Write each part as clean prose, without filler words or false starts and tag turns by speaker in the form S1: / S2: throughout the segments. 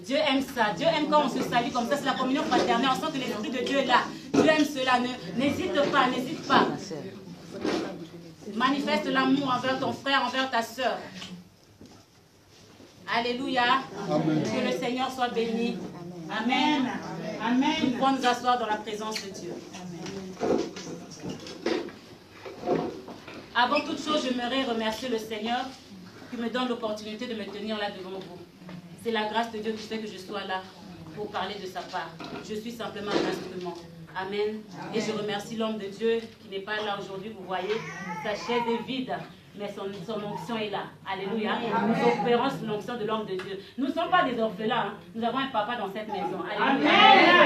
S1: Dieu aime ça. Dieu aime quand on se salue comme ça. C'est la communion fraternelle. On sent que l'Esprit de Dieu est là. Dieu aime cela. N'hésite pas, n'hésite pas. Manifeste l'amour envers ton frère, envers ta soeur. Alléluia. Amen. Que le Seigneur soit béni. Amen. Amen. Nous pouvons nous asseoir dans la présence de Dieu. Amen. Avant toute chose, j'aimerais remercier le Seigneur qui me donne l'opportunité de me tenir là devant vous. C'est la grâce de Dieu qui fait que je sois là pour parler de sa part. Je suis simplement un instrument. Amen. Et je remercie l'homme de Dieu qui n'est pas là aujourd'hui. Vous voyez, sa chaise est vide, mais son onction est là. Alléluia. Nous opérons sous l'onction de l'homme de Dieu. Nous ne sommes pas des orphelins. Hein. Nous avons un papa dans cette maison. Alléluia.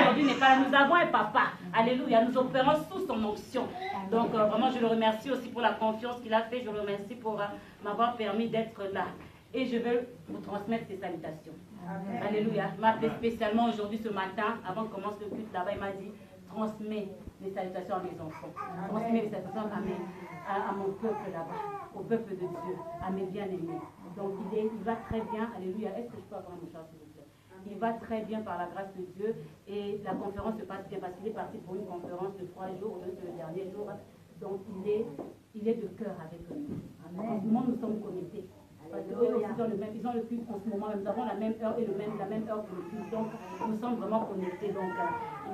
S1: Aujourd'hui n'est pas là. Nous avons un papa. Alléluia. Nous opérons sous son onction. Donc vraiment, je le remercie aussi pour la confiance qu'il a fait. Je le remercie pour m'avoir permis d'être là. Et je veux vous transmettre ces salutations. Amen. Alléluia. Il m'a appelé spécialement aujourd'hui, ce matin, avant de commencer le culte là-bas, il m'a dit, transmets les salutations à mes enfants. Transmets les salutations à mon peuple là-bas, au peuple de Dieu, à mes bien-aimés. Donc il va très bien. Alléluia. Est-ce que je peux avoir mon chat, s'il vous plaît? Il va très bien par la grâce de Dieu. Et la conférence se passe bien parce qu'il est parti pour une conférence de 3 jours, le dernier jour. Donc il est de cœur avec nous. Amen. En ce moment, nous sommes connectés. Parce qu'eux aussi ils ont le culte en ce moment, nous avons la même heure et la même heure que le culte. Donc nous sommes vraiment connectés. Donc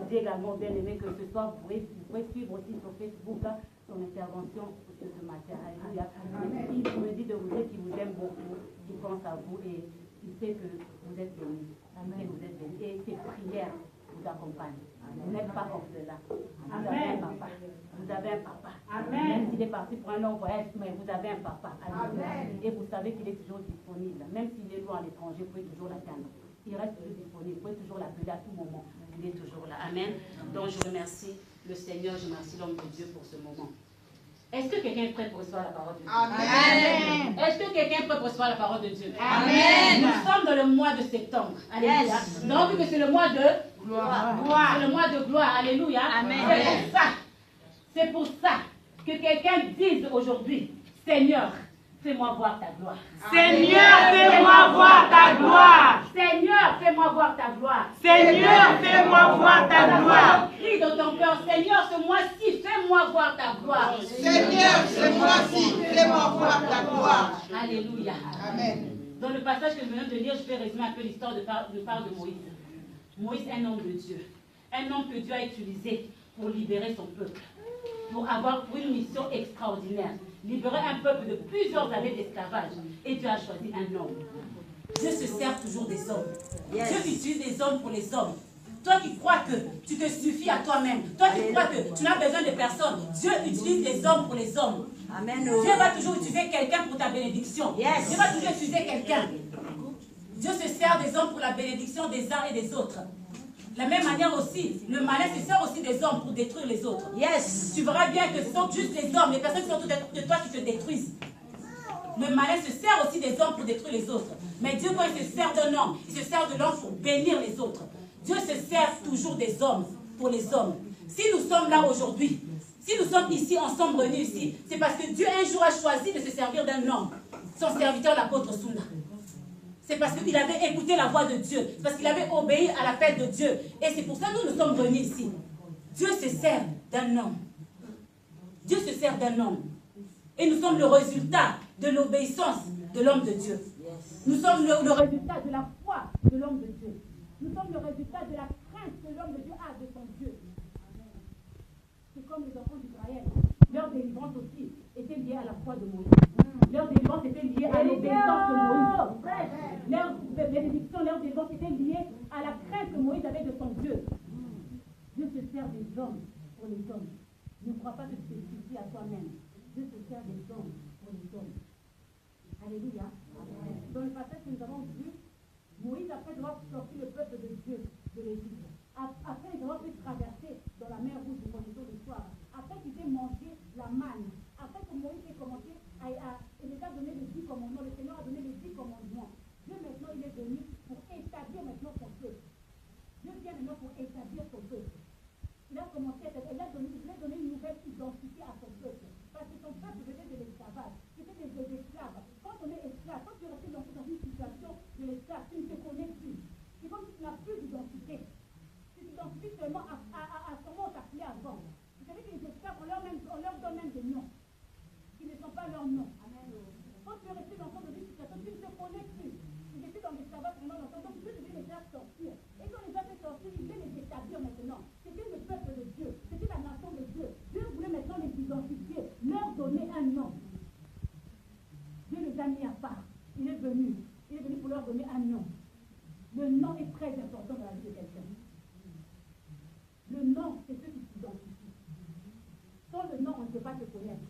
S1: il dit également bien aimé que ce soir vous pouvez suivre aussi sur Facebook son intervention de ce matin. Alléluia. Il me dit de vous dire qu'il vous aime beaucoup, qu'il pense à vous et il sait que vous êtes bénis. Et vous êtes bénis. Et ses prières vous accompagnent. Vous n'êtes pas orphelin. Vous avez un papa. Vous avez un papa. Amen. Même s'il est parti pour un long voyage, mais vous avez un papa. Amen. Et vous savez qu'il est toujours disponible. Même s'il est loin à l'étranger, vous pouvez toujours l'atteindre. Il reste toujours disponible. Vous pouvez toujours l'appeler à tout moment. Il est toujours là. Amen. Donc je remercie le Seigneur, je remercie l'homme de Dieu pour ce moment. Est-ce que quelqu'un est prêt pour recevoir la parole de Dieu? Amen. Est-ce que quelqu'un est prêt pour recevoir la parole de Dieu? Amen. Nous sommes dans le mois de septembre. Alléluia. Yes. Donc, vu que c'est le mois de gloire. C'est le mois de gloire. Alléluia. Amen. C'est pour ça que quelqu'un dise aujourd'hui, Seigneur, fais-moi voir ta gloire. Seigneur, fais-moi voir ta gloire. Seigneur, fais-moi voir ta gloire. Seigneur, fais-moi voir ta gloire. Crie dans ton cœur, Seigneur, ce mois-ci, fais-moi voir ta gloire. Seigneur, ce mois-ci, fais-moi voir ta gloire. Alléluia. Amen. Dans le passage que je viens de lire, je vais résumer un peu l'histoire de Moïse. Moïse, un homme de Dieu. Un homme que Dieu a utilisé pour libérer son peuple. Pour avoir une mission extraordinaire. Libérer un peuple de plusieurs années d'esclavage. Et Dieu a choisi un homme. Dieu se sert toujours des hommes. Yes. Dieu utilise des hommes pour les hommes. Toi qui crois que tu te suffis à toi-même. Toi qui crois que tu n'as besoin de personne. Dieu utilise des hommes pour les hommes. Amen. Dieu va toujours utiliser quelqu'un pour ta bénédiction. Yes. Dieu va toujours utiliser quelqu'un. Dieu se sert des hommes pour la bénédiction des uns et des autres. De la même manière aussi, le malin se sert aussi des hommes pour détruire les autres. Yes. Tu verras bien que ce sont juste les hommes, les personnes qui sont autour de toi qui te détruisent. Le malin se sert aussi des hommes pour détruire les autres. Mais Dieu, quand il se sert d'un homme, il se sert de l'homme pour bénir les autres. Dieu se sert toujours des hommes pour les hommes. Si nous sommes là aujourd'hui, si nous sommes ici, ensemble réunis ici, c'est parce que Dieu un jour a choisi de se servir d'un homme, son serviteur, l'apôtre Souna. C'est parce qu'il avait écouté la voix de Dieu. C'est parce qu'il avait obéi à l'appel de Dieu. Et c'est pour ça que nous sommes venus ici. Dieu se sert d'un homme. Dieu se sert d'un homme. Et nous sommes le résultat de l'obéissance de l'homme de Dieu. Nous sommes le résultat de la foi de l'homme de Dieu. Nous sommes le résultat de la crainte que l'homme de Dieu a de son Dieu. C'est comme les enfants d'Israël. Leur délivrance aussi était liée à la foi de Moïse. Leur délivrance était liée à l'obéissance de Moïse. Leur bénédiction, leur délivrance était liée à la crainte que Moïse avait de son Dieu. Dieu se sert des hommes pour les hommes. Ne crois pas que tu te suffis à toi-même. Dieu se sert des hommes pour les hommes. Alléluia. Amen. Dans le passage que nous avons vu, Moïse, après avoir sorti le peuple de Dieu de l'Égypte, après avoir fait traverser dans la mer Rouge, nous connaissons l'histoire, après qu'il ait mangé la manne, après que Moïse ait commencé il les a donné les 10 commandements, le Seigneur a donné les 10 commandements. Dieu maintenant, il est venu pour établir maintenant son peuple. Dieu vient maintenant pour établir son peuple. Il a commencé, il a donné une nouvelle identité à son peuple. Parce que son peuple venait de l'esclavage. C'était des esclaves. Quand on est esclave, quand tu es resté dans une situation
S2: leur donner un nom. Le nom est très important dans la vie de quelqu'un. Le nom, c'est ce qui t'identifie. Sans le nom, on ne peut pas te connaître.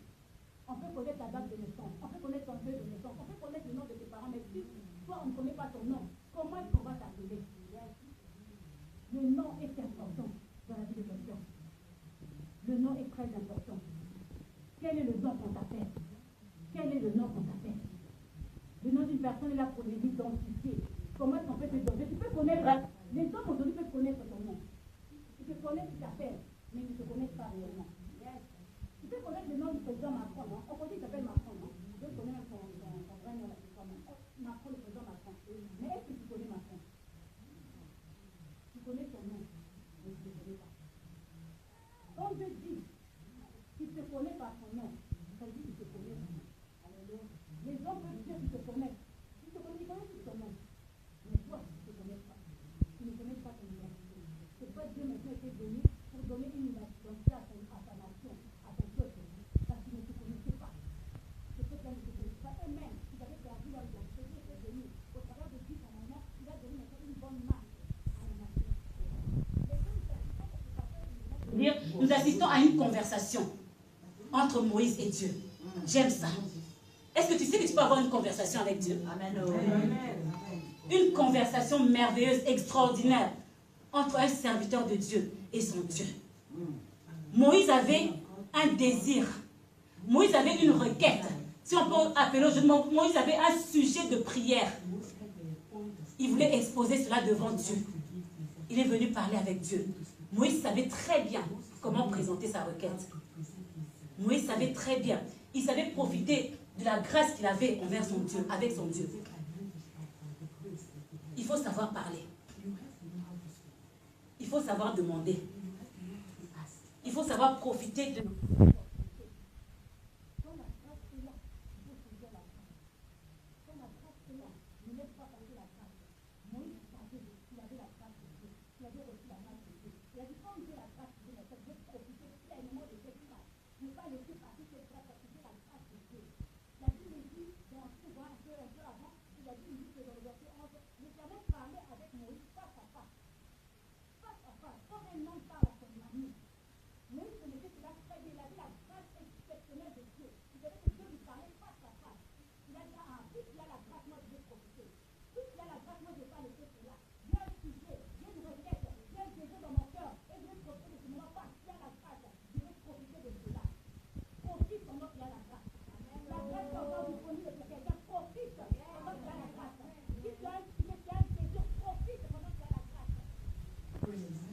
S2: On peut connaître ta date de naissance, on peut connaître ton lieu de naissance, on peut connaître le nom de tes parents, mais si toi on ne connaît pas ton nom, comment est-ce qu'on va t'appeler? Le nom est important dans la vie de quelqu'un. Le nom est très important. Quel est le nom qu'on t'appelle? Quel est le nom qu'on t'appelle? Le nom d'une personne est là pour les identifier. Comment est-ce qu'on peut te donner? Tu peux connaître, les hommes aujourd'hui peuvent connaître ton nom. Ils te connaissent, ils t'appellent, mais ils ne te connaissent pas réellement. Tu peux connaître le nom du président Macron, non? On peut dire qu'il s'appelle Macron, non? Je connais même son vrai nom, Macron, le président Macron. Mais est-ce que tu connais Macron? Tu connais son nom, mais tu ne le connais pas. Quand je dis qu'il ne te connaît pas son nom, ça dit qu'il te connaît son nom. Les hommes peuvent dire qu'ils te connaissent. Ils connaissent son nom. Mais toi, tu ne te connais pas. Tu ne connais pas ton identité. C'est pas Dieu maintenant été donné pour donner une identité à ta nation, à ton peuple. Parce qu'ils ne te connaissaient pas. C'est peut-être qu'ils ne te connaissaient pas. Eux-mêmes, ils avaient perdu leur identité. Dieu est venu. Au travers de Dieu, normalement, il a donné maintenant une bonne marque à la nation.
S1: Nous assistons à une conversation entre Moïse et Dieu. J'aime ça. Est-ce que tu sais que tu peux avoir une conversation avec Dieu? Amen. Une conversation merveilleuse, extraordinaire entre un serviteur de Dieu et son Dieu. Moïse avait un désir. Moïse avait une requête. Si on peut appeler aujourd'hui, Moïse avait un sujet de prière. Il voulait exposer cela devant Dieu. Il est venu parler avec Dieu. Moïse savait très bien comment présenter sa requête. Moïse savait très bien. Il savait profiter de la grâce qu'il avait envers son Dieu, avec son Dieu. Il faut savoir parler. Il faut savoir demander. Il faut savoir profiter de...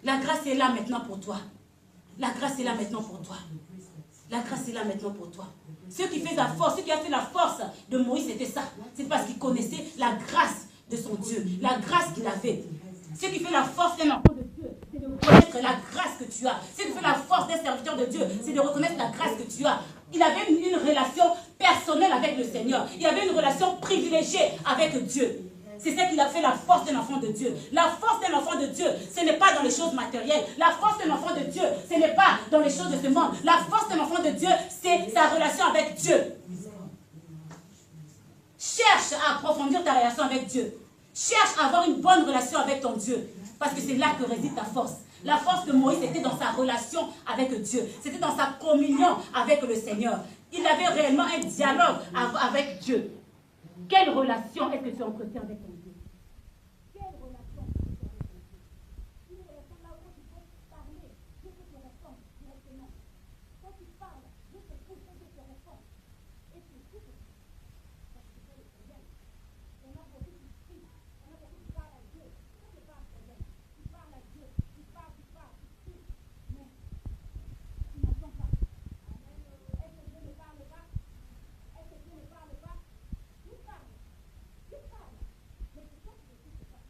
S1: La grâce est là maintenant pour toi. La grâce est là maintenant pour toi. La grâce est là maintenant pour toi. Ce qui fait la force, ce qui a fait la force de Moïse, c'était ça. C'est parce qu'il connaissait la grâce de son Dieu, la grâce qu'il avait. Ce qui fait la force d'un enfant de Dieu, c'est de reconnaître la grâce que tu as. Ce qui fait la force d'un serviteur de Dieu, c'est de reconnaître la grâce que tu as. Il avait une relation personnelle avec le Seigneur. Il avait une relation privilégiée avec Dieu. C'est ça qui a fait la force d'un enfant de Dieu. La force d'un enfant de Dieu, ce n'est pas dans les choses matérielles. La force d'un enfant de Dieu, ce n'est pas dans les choses de ce monde. La force d'un enfant de Dieu, c'est sa relation avec Dieu. Cherche à approfondir ta relation avec Dieu. Cherche à avoir une bonne relation avec ton Dieu. Parce que c'est là que réside ta force. La force de Moïse était dans sa relation avec Dieu. C'était dans sa communion avec le Seigneur. Il avait réellement un dialogue avec Dieu. Quelle relation est-ce que tu entretiens avec ton Dieu? Quelle relation est-ce que tu as avec ton Dieu? Une relation là où tu peux parler, Dieu peut te répondre directement. Quand tu parles, Dieu te pousse et Dieu te répond. Et tu écoutes. Parce que c'est ça le problème. On a beaucoup qui crient, on a beaucoup qui parlent à Dieu. Ça, c'est pas un problème. Tu parles à Dieu, tu parles, tu cries. Mais tu n'entends pas. Est-ce que Dieu ne parle pas? Est-ce que Dieu ne parle pas? Tu parles. Mais c'est toi qui n'écoutes pas.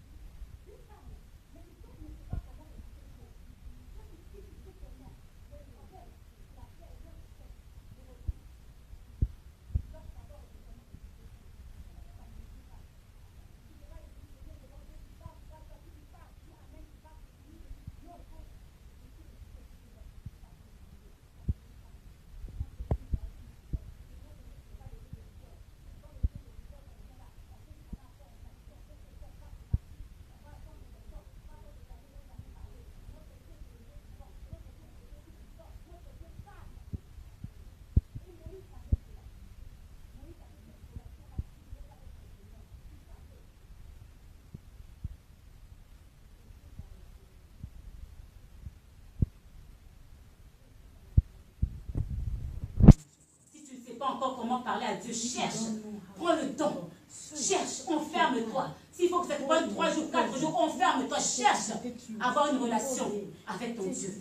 S1: encore comment parler à Dieu, cherche. Prends le temps. Cherche, enferme-toi. S'il faut que ça te prenne 3 jours, 4 jours, enferme-toi. Cherche à avoir une relation avec ton Dieu.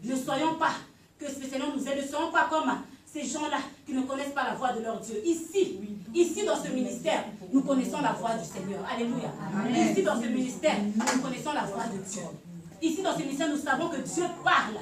S1: Ne soyons pas, que ce Seigneur nous aide, ne soyons pas comme ces gens-là qui ne connaissent pas la voix de leur Dieu. Ici dans ce ministère, nous connaissons la voix du Seigneur. Alléluia. Ici dans ce ministère, nous connaissons la voix de Dieu. Ici dans ce ministère, nous savons que Dieu parle.